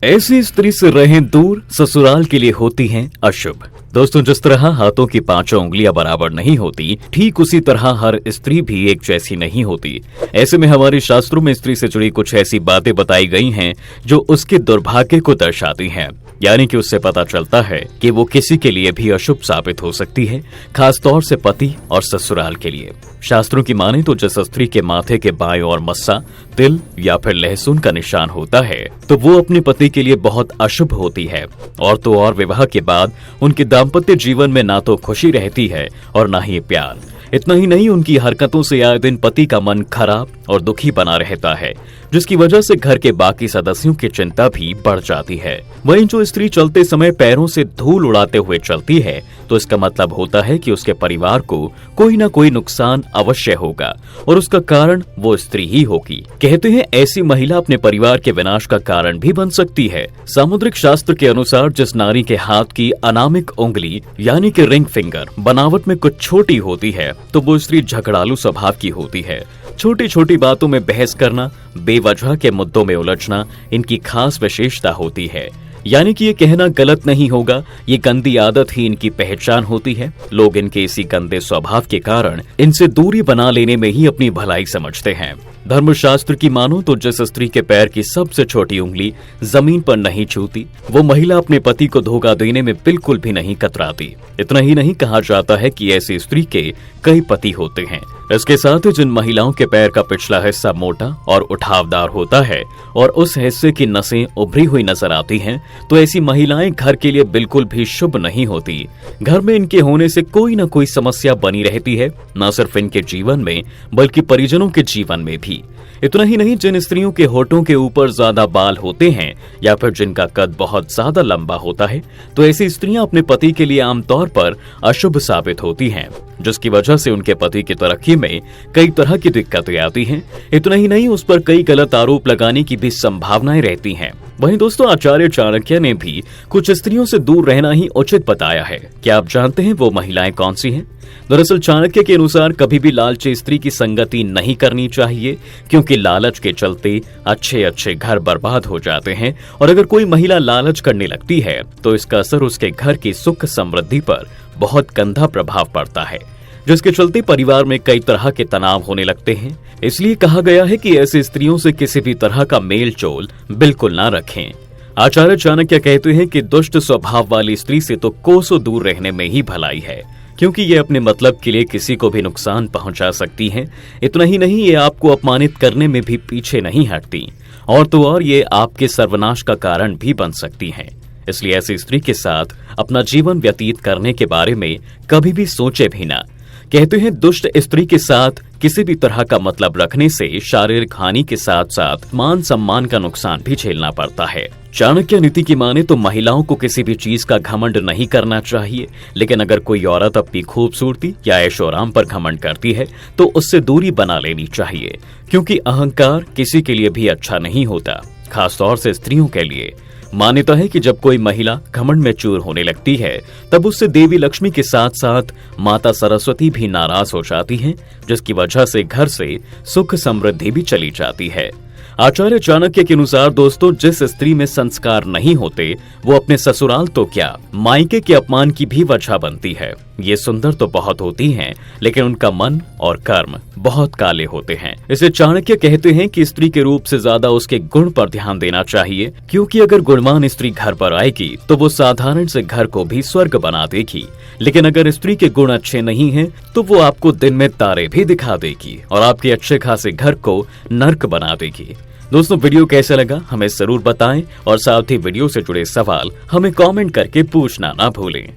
ऐसी स्त्री से रहें दूर, ससुराल के लिए होती हैं अशुभ। दोस्तों, जिस तरह हाथों की पांचों उंगलियां बराबर नहीं होती, ठीक उसी तरह हर स्त्री भी एक जैसी नहीं होती। ऐसे में हमारे शास्त्रों में स्त्री से जुड़ी कुछ ऐसी बातें बताई गई हैं जो उसके दुर्भाग्य को दर्शाती हैं, यानी कि उससे पता चलता है कि वो किसी के लिए भी अशुभ साबित हो सकती है, खास तौर से पति और ससुराल के लिए। शास्त्रों की माने तो जिस स्त्री के माथे के बाएं ओर मस्सा, तिल या फिर लहसुन का निशान होता है तो वो अपने पति के लिए बहुत अशुभ होती है। और तो और विवाह के बाद उनके दाम्पत्य जीवन में ना तो खुशी रहती है और ना ही प्यार। इतना ही नहीं, उनकी हरकतों से आए दिन पति का मन खराब और दुखी बना रहता है, जिसकी वजह से घर के बाकी सदस्यों की चिंता भी बढ़ जाती है। वहीं जो स्त्री चलते समय पैरों से धूल उड़ाते हुए चलती है तो इसका मतलब होता है कि उसके परिवार को कोई न कोई नुकसान अवश्य होगा और उसका कारण वो स्त्री ही होगी। कहते हैं ऐसी महिला अपने परिवार के विनाश का कारण भी बन सकती है। सामुद्रिक शास्त्र के अनुसार जिस नारी के हाथ की अनामिक उंगली यानी कि रिंग फिंगर बनावट में कुछ छोटी होती है तो वो स्त्री झगड़ालू स्वभाव की होती है। छोटी छोटी बातों में बहस करना, बेवजह के मुद्दों में उलझना इनकी खास विशेषता होती है। यानी कि ये कहना गलत नहीं होगा, ये गंदी आदत ही इनकी पहचान होती है। लोग इनके इसी गंदे स्वभाव के कारण इनसे दूरी बना लेने में ही अपनी भलाई समझते हैं। धर्मशास्त्र की मानो तो जिस स्त्री के पैर की सबसे छोटी उंगली जमीन पर नहीं छूती, वो महिला अपने पति को धोखा देने में बिल्कुल भी नहीं कतराती। इतना ही नहीं, कहा जाता है कि ऐसी स्त्री के कई पति होते हैं। इसके साथ ही जिन महिलाओं के पैर का पिछला हिस्सा मोटा और उठावदार होता है और उस हिस्से की नसें उभरी हुई नजर आती हैं, तो ऐसी महिलाएं घर के लिए बिल्कुल भी शुभ नहीं होती। घर में इनके होने से कोई न कोई समस्या बनी रहती है, न सिर्फ इनके जीवन में बल्कि परिजनों के जीवन में भी। इतना ही नहीं, जिन स्त्रियों के होठों के ऊपर ज्यादा बाल होते हैं या फिर जिनका कद बहुत ज्यादा लंबा होता है तो ऐसी स्त्रियां अपने पति के लिए आमतौर पर अशुभ साबित होती हैं, जिसकी वजह से उनके पति की तरक्की में कई तरह की दिक्कतें आती हैं। इतना ही नहीं, उस पर कई गलत आरोप लगाने की भी संभावनाएं रहती हैं। वहीं दोस्तों, आचार्य चाणक्य ने भी कुछ स्त्रियों से दूर रहना ही उचित बताया है। क्या आप जानते हैं वो महिलाएं कौन सी हैं? दरअसल चाणक्य के अनुसार कभी भी लालची स्त्री की संगति नहीं करनी चाहिए, क्योंकि लालच के चलते अच्छे अच्छे घर बर्बाद हो जाते हैं। और अगर कोई महिला लालच करने लगती है तो इसका असर उसके घर की सुख समृद्धि पर बहुत गंदा प्रभाव पड़ता है, जिसके चलते परिवार में कई तरह के तनाव होने लगते हैं। इसलिए कहा गया है कि ऐसी स्त्रियों से किसी भी तरह का मेल जोल बिल्कुल ना रखें। आचार्य चाणक्य कहते हैं कि दुष्ट स्वभाव वाली स्त्री से तो कोसों दूर रहने में ही भलाई है, क्योंकि ये अपने मतलब के लिए किसी को भी नुकसान पहुंचा सकती हैं। इतना ही नहीं, ये आपको अपमानित करने में भी पीछे नहीं हटती, और तो और ये आपके सर्वनाश का कारण भी बन सकती हैं। इसलिए ऐसी स्त्री के साथ अपना जीवन व्यतीत करने के बारे में कभी भी सोचे भी ना। कहते हैं दुष्ट स्त्री के साथ किसी भी तरह का मतलब रखने से शारीरिक हानि के साथ साथ मान सम्मान का नुकसान भी झेलना पड़ता है। चाणक्य नीति की माने तो महिलाओं को किसी भी चीज का घमंड नहीं करना चाहिए, लेकिन अगर कोई औरत अपनी खूबसूरती या ऐशोआराम पर घमंड करती है तो उससे दूरी बना लेनी चाहिए, क्योंकि अहंकार किसी के लिए भी अच्छा नहीं होता, खासतौर से स्त्रियों के लिए। मान्यता है कि जब कोई महिला घमंड में चूर होने लगती है तब उससे देवी लक्ष्मी के साथ साथ माता सरस्वती भी नाराज हो जाती हैं, जिसकी वजह से घर से सुख समृद्धि भी चली जाती है। आचार्य चाणक्य के अनुसार दोस्तों, जिस स्त्री में संस्कार नहीं होते वो अपने ससुराल तो क्या मायके के अपमान की भी वजह बनती है। ये सुंदर तो बहुत होती हैं, लेकिन उनका मन और कर्म बहुत काले होते हैं। इसे चाणक्य कहते हैं कि स्त्री के रूप से ज्यादा उसके गुण पर ध्यान देना चाहिए, क्योंकि अगर गुणवान स्त्री घर पर आएगी तो वो साधारण से घर को भी स्वर्ग बना देगी, लेकिन अगर स्त्री के गुण अच्छे नहीं हैं तो वो आपको दिन में तारे भी दिखा देगी और आपके अच्छे खासे घर को नर्क बना देगी। दोस्तों, वीडियो कैसा लगा हमें जरूर बताएं और साथ ही वीडियो से जुड़े सवाल हमें कमेंट करके पूछना ना भूलें।